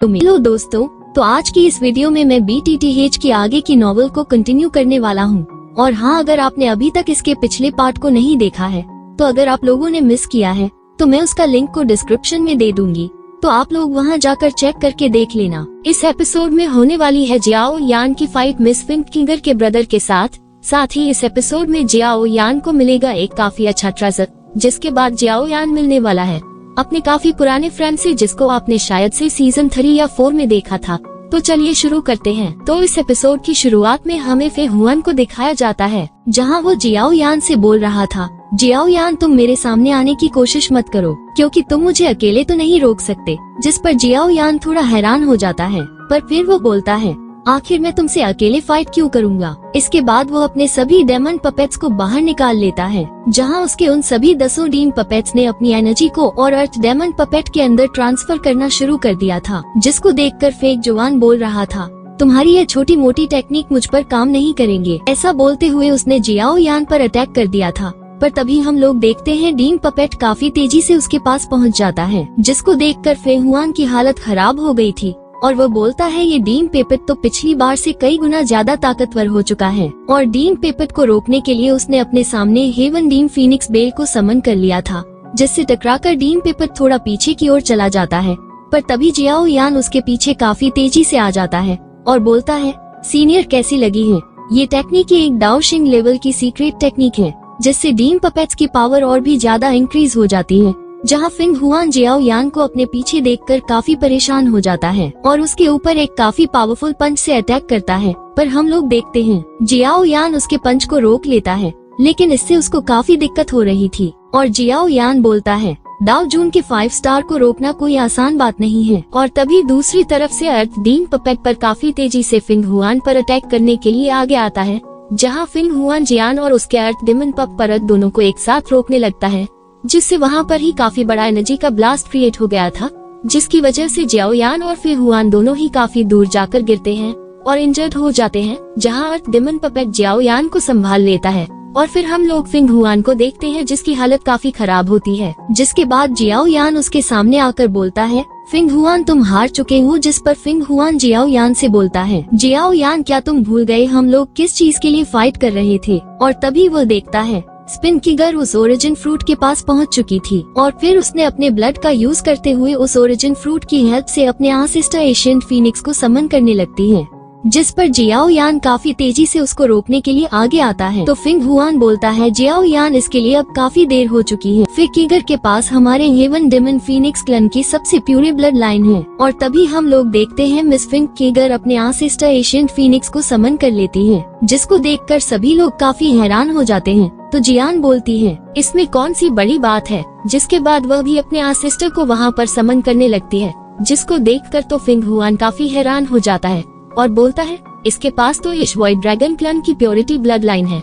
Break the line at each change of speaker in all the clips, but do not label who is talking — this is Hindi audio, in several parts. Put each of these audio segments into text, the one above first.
हेलो दोस्तों, तो आज की इस वीडियो में मैं BTTH की आगे की नॉवेल को कंटिन्यू करने वाला हूँ। और हाँ, अगर आपने अभी तक इसके पिछले पार्ट को नहीं देखा है तो अगर आप लोगों ने मिस किया है तो मैं उसका लिंक को डिस्क्रिप्शन में दे दूंगी, तो आप लोग वहां जाकर चेक करके देख लेना। इस एपिसोड में होने वाली है जियाओ यान की फाइट मिस पिंक किंगर के ब्रदर के साथ ही इस एपिसोड में जियाओ यान को मिलेगा एक काफी अच्छा ट्रेजर, जिसके बाद जियाओ यान मिलने वाला है अपने काफी पुराने फ्रेंड से, जिसको आपने शायद से सीजन 3 या 4 में देखा था। तो चलिए शुरू करते हैं। तो इस एपिसोड की शुरुआत में हमें फे हुआन को दिखाया जाता है, जहां वो जियाओ यान से बोल रहा था, जियाओ यान तुम मेरे सामने आने की कोशिश मत करो क्योंकि तुम मुझे अकेले तो नहीं रोक सकते। जिस पर जियाओ यान थोड़ा हैरान हो जाता है, पर फिर वो बोलता है आखिर मैं तुमसे अकेले फाइट क्यों करूंगा। इसके बाद वो अपने सभी डेमन पपेट्स को बाहर निकाल लेता है, जहां उसके उन सभी 10 डीन पपेट्स ने अपनी एनर्जी को और अर्थ डेमन पपेट के अंदर ट्रांसफर करना शुरू कर दिया था, जिसको देखकर फेक जवान बोल रहा था तुम्हारी ये छोटी मोटी टेक्निक मुझ पर काम नहीं करेंगे। ऐसा बोलते हुए उसने जियाओ यान पर अटैक कर दिया था, पर तभी हम लोग देखते हैं डीन पपेट काफी तेजी से उसके पास पहुंच जाता है, जिसको देखकर फे हुआन की हालत खराब हो गई थी। और वो बोलता है ये डीन पेपेट तो पिछली बार से कई गुना ज्यादा ताकतवर हो चुका है, और डीन पेपेट को रोकने के लिए उसने अपने सामने हेवन डीन फीनिक्स बेल को समन कर लिया था, जिससे टकराकर डीन पेपेट थोड़ा पीछे की ओर चला जाता है। पर तभी जियाओ यान उसके पीछे काफी तेजी से आ जाता है और बोलता है सीनियर कैसी लगी है, ये टेक्निक एक डाओशिंग लेवल की सीक्रेट टेक्निक है, जिससे डीन पपेट्स की पावर और भी ज्यादा इंक्रीज हो जाती है। जहां फिंग हुआन जियाओ यान को अपने पीछे देखकर काफी परेशान हो जाता है और उसके ऊपर एक काफी पावरफुल पंच से अटैक करता है, पर हम लोग देखते हैं जियाओ यान उसके पंच को रोक लेता है, लेकिन इससे उसको काफी दिक्कत हो रही थी। और जियाओ यान बोलता है दाओ जून के 5 स्टार को रोकना कोई आसान बात नहीं है। और तभी दूसरी तरफ से अर्थ डीन पपेट पर काफी तेजी से फिंग हुआन पर अटैक करने के लिए आगे आता है, जहाँ फिंग हुआन जियान और उसके अर्थ डेमन पप पर दोनों को एक साथ रोकने लगता है, जिससे वहाँ पर ही काफी बड़ा एनर्जी का ब्लास्ट क्रिएट हो गया था, जिसकी वजह से जियाओ यान और फे हुआन दोनों ही काफी दूर जाकर गिरते हैं और इंजर्ड हो जाते हैं, जहाँ अर्थ डेमन पपेट जियाओ यान को संभाल लेता है। और फिर हम लोग फिंग हुआन को देखते हैं, जिसकी हालत काफी खराब होती है। जिसके बाद जियाओ यान उसके सामने आकर बोलता है फिंग हुआन तुम हार चुके हो। जिस पर फिंग हुआन जियाओ यान से बोलता है जियाओ यान क्या तुम भूल गए हम लोग किस चीज के लिए फाइट कर रहे थे। और तभी वो देखता है स्पिन किगर उस ओरिजिन फ्रूट के पास पहुंच चुकी थी, और फिर उसने अपने ब्लड का यूज करते हुए उस ओरिजिन फ्रूट की हेल्प से अपने आंसेस्टर एशियंट फीनिक्स को समन करने लगती है। जिस पर जियाओ यान काफी तेजी से उसको रोकने के लिए आगे आता है, तो फिंग हुआन बोलता है जियाओ यान इसके लिए अब काफी देर हो चुकी है। फिर किगर के पास हमारे हेवन डेमन फीनिक्स क्लन की सबसे प्यूरे ब्लड लाइन है। और तभी हम लोग देखते हैं मिस फिंग किगर अपने आंसेस्टर एशियंट फीनिक्स को समन कर लेती है, जिसको देखकर सभी लोग काफी हैरान हो जाते हैं। तो जियान बोलती है इसमें कौन सी बड़ी बात है। जिसके बाद वह भी अपने आंसेस्टर को वहाँ पर समन करने लगती है, जिसको देखकर तो फिंग हुआन काफी हैरान हो जाता है और बोलता है इसके पास तो इस वॉइड ड्रैगन क्लन की प्योरिटी ब्लड लाइन है।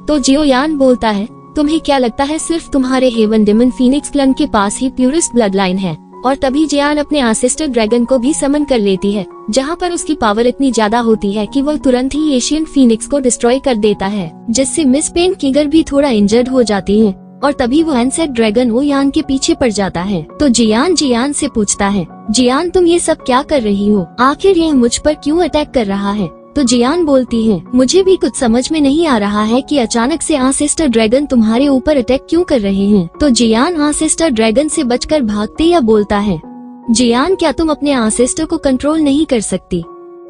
तो जियो यान बोलता है तुम्हें क्या लगता है सिर्फ तुम्हारे हेवन डेमन फीनिक्स क्लन के पास ही प्योरेस्ट ब्लड लाइन है। और तभी जियान अपने आंसेस्टर ड्रैगन को भी समन कर लेती है, जहाँ पर उसकी पावर इतनी ज्यादा होती है कि वह तुरंत ही एशियन फीनिक्स को डिस्ट्रॉय कर देता है, जिससे मिस पेन किगर भी थोड़ा इंजर्ड हो जाती है। और तभी वो एनसेट ड्रैगन वो यान के पीछे पड़ जाता है। तो जियान से पूछता है जियान तुम ये सब क्या कर रही हो, आखिर ये मुझ पर क्यों अटैक कर रहा है। तो जियान बोलती है मुझे भी कुछ समझ में नहीं आ रहा है कि अचानक से आंसेस्टर ड्रैगन तुम्हारे ऊपर अटैक क्यों कर रहे हैं। तो जियान आंसेस्टर ड्रैगन से बचकर भागते या बोलता है जियान क्या तुम अपने आंसेस्टर को कंट्रोल नहीं कर सकती।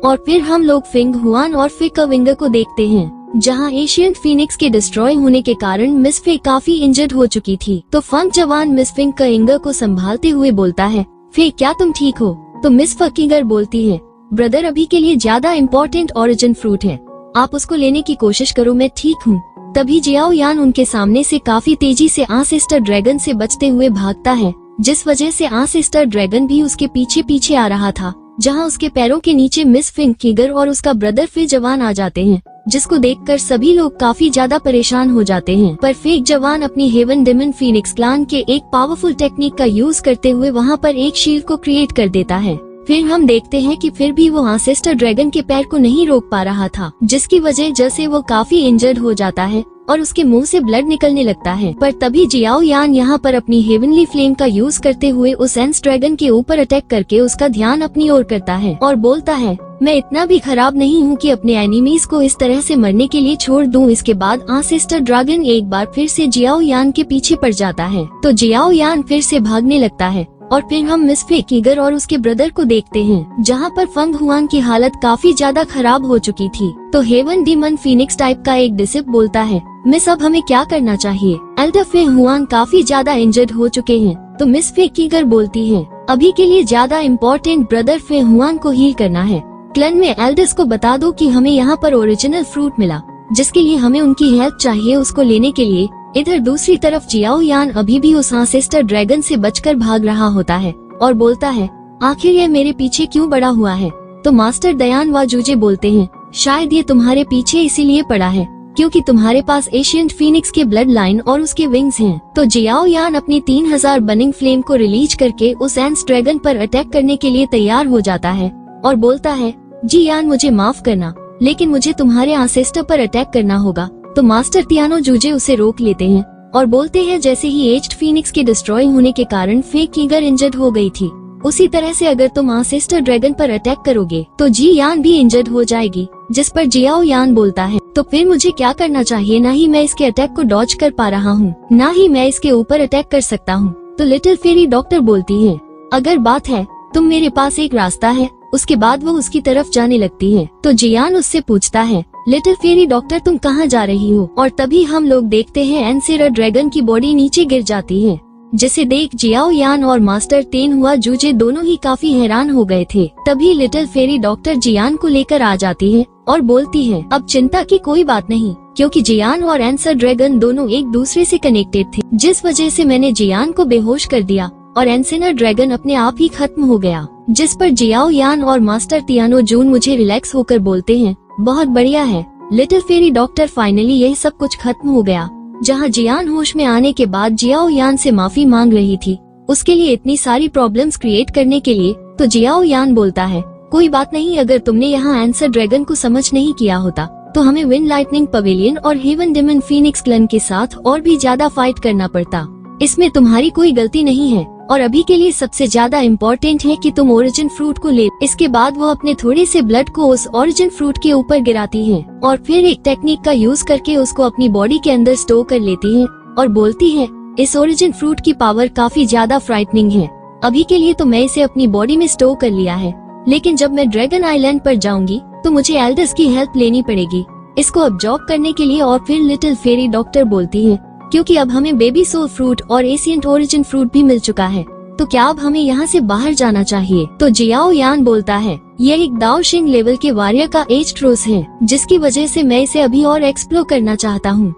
और फिर हम लोग फिंग हुआन और फे कविंगर को देखते हैं, जहां एशियंट फीनिक्स के डिस्ट्रॉय होने के कारण मिस फे काफी इंजर्ड हो चुकी थी। तो फंक जवान मिस फिंग कविंगर को संभालते हुए बोलता है फे क्या तुम ठीक हो। तो मिस फकिंगर बोलती है ब्रदर अभी के लिए ज्यादा इम्पोर्टेंट ओरिजिन फ्रूट है, आप उसको लेने की कोशिश करो, मैं ठीक हूँ। तभी जियाओ यान उनके सामने से काफी तेजी से आंसेस्टर ड्रैगन से बचते हुए भागता है, जिस वजह से आंसेस्टर ड्रैगन भी उसके पीछे पीछे आ रहा था, जहां उसके पैरों के नीचे मिस फिंग किगर और उसका ब्रदर फे जवान आ जाते हैं, जिसको देखकर सभी लोग काफी ज्यादा परेशान हो जाते हैं। पर फेक जवान अपनी हेवन डेमन फीनिक्स क्लान के एक पावरफुल टेक्निक का यूज करते हुए वहाँ पर एक शील्ड को क्रिएट कर देता है, फिर हम देखते हैं कि फिर भी वो एंसेस्टर ड्रैगन के पैर को नहीं रोक पा रहा था, जिसकी वजह से वो काफी इंजर्ड हो जाता है और उसके मुंह से ब्लड निकलने लगता है। पर तभी जियाओ यान यहाँ पर अपनी हेवनली फ्लेम का यूज करते हुए उस एंस ड्रैगन के ऊपर अटैक करके उसका ध्यान अपनी ओर करता है और बोलता है, मैं इतना भी खराब नहीं हूँ कि अपने एनिमीज को इस तरह से मरने के लिए छोड़ दूँ। इसके बाद एंसेस्टर ड्रैगन एक बार फिर से जियाओ यान के पीछे पड़ जाता है, तो जियाओ यान फिर से भागने लगता है और फिर हम मिस फे कीगर और उसके ब्रदर को देखते हैं, जहाँ पर फंग हुआन की हालत काफी ज्यादा खराब हो चुकी थी। तो हेवन डीमन फीनिक्स टाइप का एक डिसिप बोलता है, मिस अब हमें क्या करना चाहिए? एल्डर फे हुआन काफी ज्यादा इंजर्ड हो चुके हैं। तो मिस फे कीगर बोलती है, अभी के लिए ज्यादा इम्पोर्टेंट ब्रदर फे हुआन को हील करना है। क्लन में एल्डर्स को बता दो कि हमें यहाँ पर ओरिजिनल फ्रूट मिला, जिसके लिए हमें उनकी हेल्प चाहिए उसको लेने के लिए। इधर दूसरी तरफ जियाओ यान अभी भी उस एंसेस्टर ड्रैगन से बचकर भाग रहा होता है और बोलता है, आखिर ये मेरे पीछे क्यों पड़ा हुआ है? तो मास्टर दयान व जूजे बोलते हैं, शायद ये तुम्हारे पीछे इसीलिए पड़ा है क्योंकि तुम्हारे पास एशियंट फीनिक्स के ब्लड लाइन और उसके विंग्स हैं। तो जियाओ यान अपनी 3000 बर्निंग फ्लेम को रिलीज करके उस एंस ड्रैगन पर अटैक करने के लिए तैयार हो जाता है और बोलता है, जी यान मुझे माफ करना, लेकिन मुझे तुम्हारे एंसेस्टर पर अटैक करना होगा। तो मास्टर तियानो जूजे उसे रोक लेते हैं और बोलते हैं, जैसे ही एज्ड फीनिक्स के डिस्ट्रॉय होने के कारण फे कीगर इंजर्ड हो गई थी, उसी तरह से अगर तुम एंसेस्टर ड्रैगन पर अटैक करोगे तो जी यान भी इंजर्ड हो जाएगी। जिस पर जियाओ यान बोलता है, तो फिर मुझे क्या करना चाहिए? ना ही मैं इसके अटैक को डॉज कर पा रहा हूँ, ना ही मैं इसके ऊपर अटैक कर सकता हूँ। तो लिटिल फेरी डॉक्टर बोलती है, अगर बात है तुम मेरे पास एक रास्ता है। उसके बाद वो उसकी तरफ जाने लगती है। तो जियान उससे पूछता है, लिटिल फेरी डॉक्टर तुम कहाँ जा रही हो? और तभी हम लोग देखते हैं एंसेरा ड्रैगन की बॉडी नीचे गिर जाती है, जिसे देख जियाओ यान और मास्टर तेन हुआ जूजे दोनों ही काफी हैरान हो गए थे। तभी लिटिल फेरी डॉक्टर जियान को लेकर आ जाती है और बोलती है, अब चिंता की कोई बात नहीं, क्योंकि जियान और एंसर ड्रैगन दोनों एक दूसरे से कनेक्टेड थे, जिस वजह से मैंने जियान को बेहोश कर दिया और एंसेना ड्रैगन अपने आप ही खत्म हो गया। जिस पर जियाओ यान और मास्टर तियानो जून मुझे रिलैक्स होकर बोलते हैं, बहुत बढ़िया है लिटिल फेरी डॉक्टर, फाइनली यही सब कुछ खत्म हो गया। जहाँ जियान होश में आने के बाद जियाओ यान से माफी मांग रही थी उसके लिए इतनी सारी प्रॉब्लम्स क्रिएट करने के लिए, तो जियाओ यान बोलता है, कोई बात नहीं, अगर तुमने यहाँ एंसर ड्रैगन को समझ नहीं किया होता तो हमें विंड लाइटनिंग पवेलियन और हेवन डेमन फीनिक्स क्लन के साथ और भी ज्यादा फाइट करना पड़ता। इसमें तुम्हारी कोई गलती नहीं है और अभी के लिए सबसे ज्यादा इम्पोर्टेंट है कि तुम ओरिजिन फ्रूट को ले। इसके बाद वो अपने थोड़े से ब्लड को उस ओरिजिन फ्रूट के ऊपर गिराती है और फिर एक टेक्निक का यूज करके उसको अपनी बॉडी के अंदर स्टोर कर लेती है और बोलती है, इस ओरिजिन फ्रूट की पावर काफी ज्यादा फ्राइटनिंग है। अभी के लिए तो मैं इसे अपनी बॉडी में स्टोर कर लिया है, लेकिन जब मैं ड्रैगन आइलैंड पर जाऊंगी तो मुझे एल्डर्स की हेल्प लेनी पड़ेगी इसको अब्जॉर्ब करने के लिए। और फिर लिटिल फेरी डॉक्टर बोलती है, क्योंकि अब हमें बेबी सोल फ्रूट और एशियंट ओरिजिन फ्रूट भी मिल चुका है, तो क्या अब हमें यहाँ से बाहर जाना चाहिए? तो जियाओ यान बोलता है, यह एक दाओशिंग लेवल के वॉरियर का एज ट्रोस है, जिसकी वजह से मैं इसे अभी और एक्सप्लोर करना चाहता हूँ।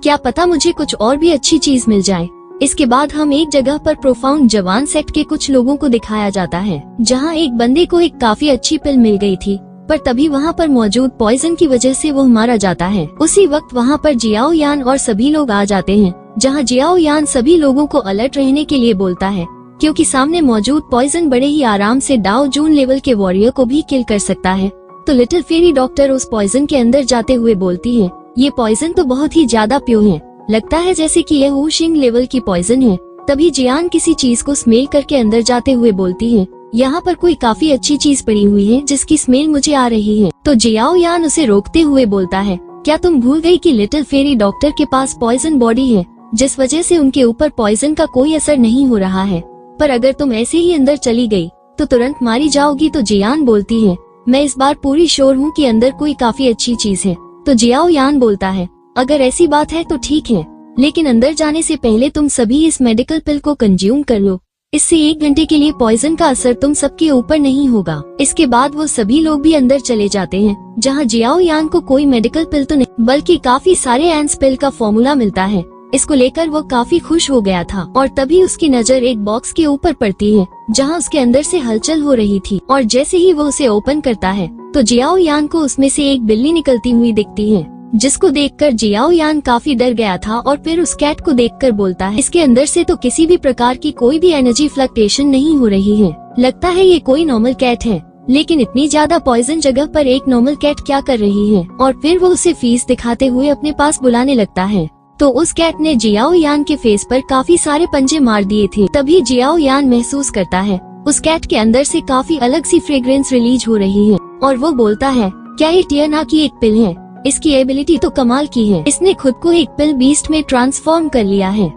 क्या पता मुझे कुछ और भी अच्छी चीज मिल जाए। इसके बाद हम एक जगह पर प्रोफाउंड जवान सेक्ट के कुछ लोगों को दिखाया जाता है, जहाँ एक बंदे को एक काफी अच्छी पिल मिल गई थी, पर तभी वहाँ पर मौजूद पॉइजन की वजह से वो मारा जाता है। उसी वक्त वहाँ पर जियाओ यान और सभी लोग आ जाते हैं, जहाँ जियाओ यान सभी लोगों को अलर्ट रहने के लिए बोलता है, क्योंकि सामने मौजूद पॉइजन बड़े ही आराम से डाओ जून लेवल के वॉरियर को भी किल कर सकता है। तो लिटिल फेरी डॉक्टर उस पॉइजन के अंदर जाते हुए बोलती है, ये पॉइजन तो बहुत ही ज्यादा प्योर है, लगता है जैसे कि यह वूशिंग लेवल की पॉइजन है। तभी जियान किसी चीज को स्मेल करके अंदर जाते हुए बोलती है, यहाँ पर कोई काफी अच्छी चीज पड़ी हुई है जिसकी स्मेल मुझे आ रही है। तो जियाओ यान उसे रोकते हुए बोलता है, क्या तुम भूल गई कि लिटिल फेरी डॉक्टर के पास पॉइजन बॉडी है, जिस वजह से उनके ऊपर पॉइजन का कोई असर नहीं हो रहा है, पर अगर तुम ऐसे ही अंदर चली गई तो तुरंत मारी जाओगी। तो जियान बोलती है, मैं इस बार पूरी श्योर हूँ कि अंदर कोई काफी अच्छी चीज है। तो जियाओ यान बोलता है, अगर ऐसी बात है तो ठीक है, लेकिन अंदर जाने से पहले तुम सभी इस मेडिकल पिल को कंज्यूम कर लो, इससे 1 घंटे के लिए पॉइजन का असर तुम सबके ऊपर नहीं होगा। इसके बाद वो सभी लोग भी अंदर चले जाते हैं, जहाँ जियाओ यान को कोई मेडिकल पिल तो नहीं बल्कि काफी सारे एंस पिल का फॉर्मूला मिलता है। इसको लेकर वो काफी खुश हो गया था और तभी उसकी नजर एक बॉक्स के ऊपर पड़ती है, जहाँ उसके अंदर से हलचल हो रही थी और जैसे ही वो उसे ओपन करता है तो जियाओ यान को उसमें से एक बिल्ली निकलती हुई दिखती है, जिसको देखकर जियाओ यान काफी डर गया था और फिर उस कैट को देखकर बोलता है, इसके अंदर से तो किसी भी प्रकार की कोई भी एनर्जी फ्लक्चुएशन नहीं हो रही है। लगता है ये कोई नॉर्मल कैट है, लेकिन इतनी ज्यादा पॉइजन जगह पर एक नॉर्मल कैट क्या कर रही है। और फिर वो उसे फीस दिखाते हुए अपने पास बुलाने लगता है। तो उस कैट ने जियाओ यान के फेस पर काफी सारे पंजे मार दिए थे। तभी जियाओ यान महसूस करता है उस कैट के अंदर से काफी अलग सी फ्रेग्रेंस रिलीज हो रही है, और वो बोलता है, क्या ये टियाना की एक पिल है? इसकी एबिलिटी तो कमाल की है। इसने खुद को एक पिल बीस्ट में ट्रांसफॉर्म कर लिया है।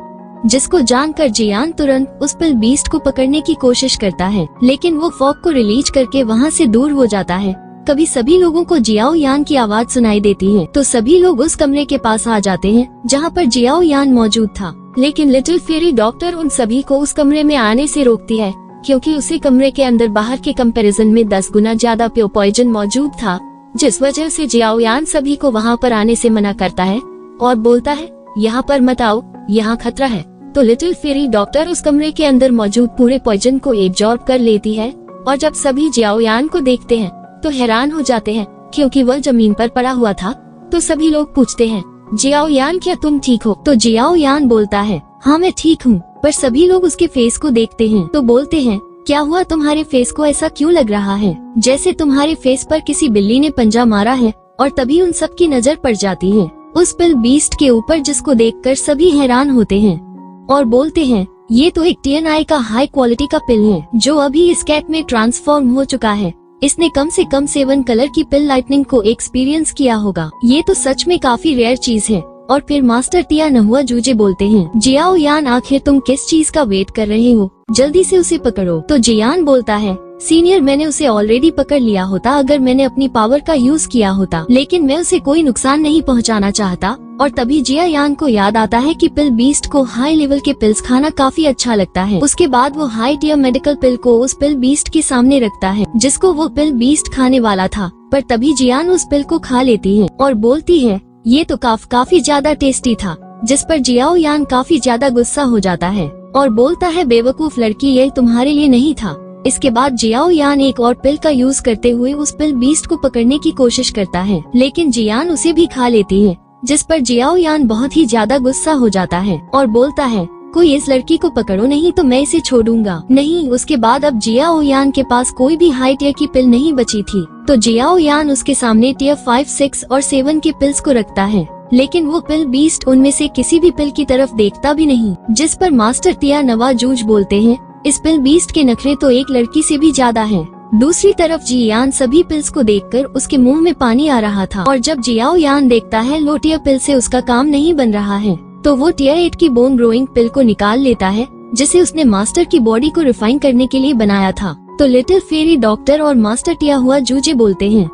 जिसको जानकर जियान तुरंत उस पिल बीस्ट को पकड़ने की कोशिश करता है, लेकिन वो फॉग को रिलीज करके वहाँ से दूर हो जाता है। कभी सभी लोगों को जियाओ यान की आवाज सुनाई देती है, तो सभी लोग उस कमरे के पास आ जाते हैं जहाँ पर जियाओ यान मौजूद था। लेकिन लिटिल फेरी डॉक्टर उन सभी को उस कमरे में आने से रोकती है, क्योंकि उसी कमरे के अंदर बाहर के कंपैरिजन में 10 गुना ज्यादा प्योर पॉइजन मौजूद था, जिस वजह से जियाओ यान सभी को वहाँ पर आने से मना करता है और बोलता है, यहाँ पर मत आओ, यहाँ खतरा है। तो लिटिल फेरी डॉक्टर उस कमरे के अंदर मौजूद पूरे पॉइजन को एब्जॉर्ब कर लेती है, और जब सभी जियाओ यान को देखते हैं तो हैरान हो जाते हैं, क्योंकि वह जमीन पर पड़ा हुआ था। तो सभी लोग पूछते हैं, जियाओ यान क्या तुम ठीक हो? तो जियाओ यान बोलता है, हाँ मैं ठीक हूँ। पर सभी लोग उसके फेस को देखते हैं तो बोलते हैं, क्या हुआ, तुम्हारे फेस को ऐसा क्यों लग रहा है जैसे तुम्हारे फेस पर किसी बिल्ली ने पंजा मारा है? और तभी उन सब की नजर पड़ जाती है उस पिल बीस्ट के ऊपर, जिसको देखकर सभी हैरान होते हैं और बोलते हैं, ये तो एक टीएनआई का हाई क्वालिटी का पिल है, जो अभी इस कैट में ट्रांसफॉर्म हो चुका है। इसने कम से कम 7 कलर की पिल लाइटनिंग को एक्सपीरियंस किया होगा। ये तो सच में काफी रेयर चीज है। और फिर मास्टर टिया नहुआ जूजे बोलते हैं, जियाओ यान आखिर तुम किस चीज का वेट कर रहे हो? जल्दी से उसे पकड़ो। तो जियान बोलता है, सीनियर मैंने उसे ऑलरेडी पकड़ लिया होता अगर मैंने अपनी पावर का यूज किया होता, लेकिन मैं उसे कोई नुकसान नहीं पहुंचाना चाहता। और तभी जिया यान को याद आता है कि पिल बीस्ट को हाई लेवल के पिल्स खाना काफी अच्छा लगता है। उसके बाद वो हाई टियर मेडिकल पिल को उस पिल बीस्ट के सामने रखता है, जिसको वो पिल बीस्ट खाने वाला था। पर तभी जियान उस पिल को खा लेती है और बोलती है, ये तो काफी ज्यादा टेस्टी था। जिस पर जियाओ यान काफी ज्यादा गुस्सा हो जाता है और बोलता है, बेवकूफ लड़की, ये तुम्हारे लिए नहीं था। इसके बाद जियाओ यान एक और पिल का यूज करते हुए उस पिल बीस्ट को पकड़ने की कोशिश करता है, लेकिन जियान उसे भी खा लेती है। जिस पर जियाओ यान बहुत ही ज्यादा गुस्सा हो जाता है और बोलता है, कोई इस लड़की को पकड़ो, नहीं तो मैं इसे छोड़ूंगा नहीं। उसके बाद अब जियाओ यान के पास कोई भी हाई टियर की पिल नहीं बची थी, तो जियाओ यान उसके सामने टियर 5, 6 और 7 के पिल्स को रखता है, लेकिन वो पिल बीस्ट उनमें से किसी भी पिल की तरफ देखता भी नहीं। जिस पर मास्टर टिया नवा जूझ बोलते हैं, इस पिल बीस्ट के नखरे तो एक लड़की से भी ज्यादा हैं। दूसरी तरफ जियान सभी पिल्स को देखकर उसके मुंह में पानी आ रहा था, और जब जियाओ यान देखता है लो टियर पिल से उसका काम नहीं बन रहा है, तो वो टियर 8 की बोन ग्रोइंग पिल को निकाल लेता है, जिसे उसने मास्टर की बॉडी को रिफाइन करने के लिए बनाया था। तो लिटिल फेरी डॉक्टर और मास्टर टिया हुआ जूझे बोलते हैं,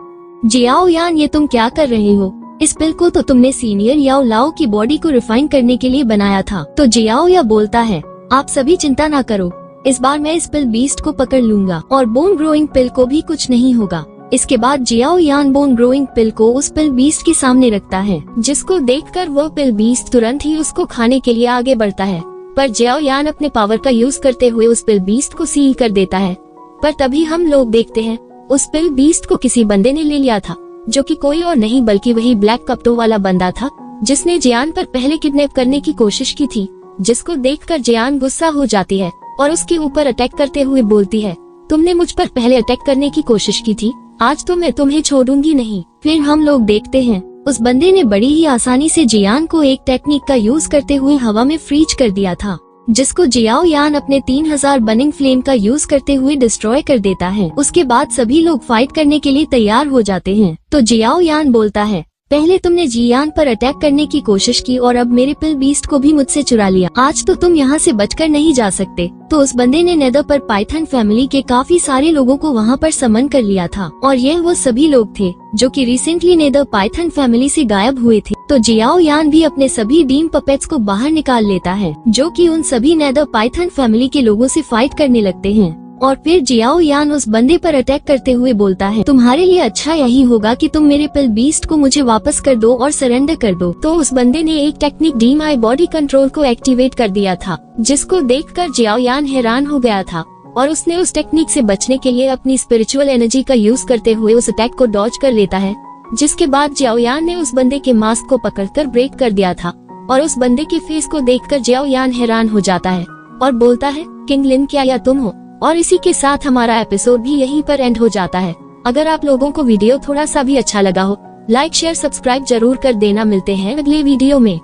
जियाओ यान ये तुम क्या कर रहे हो? इस पिल को तो तुमने सीनियर याओ लाओ की बॉडी को रिफाइन करने के लिए बनाया था। तो जियाओ या बोलता है, आप सभी चिंता ना करो, इस बार मैं इस पिल बीस्ट को पकड़ लूंगा और बोन ग्रोइंग पिल को भी कुछ नहीं होगा। इसके बाद जियाओ यान बोन ग्रोइंग पिल को उस पिल बीस्ट के सामने रखता है, जिसको देखकर वो पिल बीस्ट तुरंत ही उसको खाने के लिए आगे बढ़ता है। पर जियाओ यान अपने पावर का यूज करते हुए उस पिल बीस्ट को सील कर देता है। पर तभी हम लोग देखते हैं उस पिल बीस्ट को किसी बंदे ने ले लिया था, जो कि कोई और नहीं बल्कि वही ब्लैक कपड़ों वाला बंदा था, जिसने जियान पर पहले किडनैप करने की कोशिश की थी। जिसको देखकर जियान गुस्सा हो जाती है और उसके ऊपर अटैक करते हुए बोलती है, तुमने मुझ पर पहले अटैक करने की कोशिश की थी, आज तो मैं तुम्हें छोड़ूंगी नहीं। फिर हम लोग देखते हैं उस बंदे ने बड़ी ही आसानी से जियान को एक टेक्निक का यूज करते हुए हवा में फ्रीज कर दिया था, जिसको जियाओ यान अपने 3000 बर्निंग फ्लेम का यूज करते हुए डिस्ट्रॉय कर देता है। उसके बाद सभी लोग फाइट करने के लिए तैयार हो जाते हैं। तो जियाओ यान बोलता है, पहले तुमने जियान पर अटैक करने की कोशिश की और अब मेरे पिल बीस्ट को भी मुझसे चुरा लिया, आज तो तुम यहाँ से बचकर नहीं जा सकते। तो उस बंदे ने नेदर पर पाइथन फैमिली के काफी सारे लोगों को वहाँ पर समन कर लिया था, और यह वो सभी लोग थे जो कि रिसेंटली नेदर पाइथन फैमिली से गायब हुए थे। तो जियाओ यान भी अपने सभी डीम पपेट्स को बाहर निकाल लेता है, जो कि उन सभी नेदर पाइथन फैमिली के लोगों से फाइट करने लगते हैं। और फिर जियाओ यान उस बंदे पर अटैक करते हुए बोलता है, तुम्हारे लिए अच्छा यही होगा कि तुम मेरे पिल बीस्ट को मुझे वापस कर दो और सरेंडर कर दो। तो उस बंदे ने एक technique dream I body control को एक्टिवेट कर दिया था, जिसको देखकर जियाओ यान हैरान हो गया था, और उसने उस टेक्निक से बचने के लिए अपनी स्पिरिचुअल एनर्जी का यूज करते हुए उस अटैक को डॉज कर लेता है। जिसके बाद जियाओ यान ने उस बंदे के मास्क को पकड़कर ब्रेक कर दिया था, और उस बंदे के फेस को देखकर जियाओ यान हैरान हो जाता है और बोलता है, किंग लिन क्या या तुम हो? और इसी के साथ हमारा एपिसोड भी यहीं पर एंड हो जाता है। अगर आप लोगों को वीडियो थोड़ा सा भी अच्छा लगा हो, लाइक शेयर सब्सक्राइब जरूर कर देना। मिलते हैं अगले वीडियो में।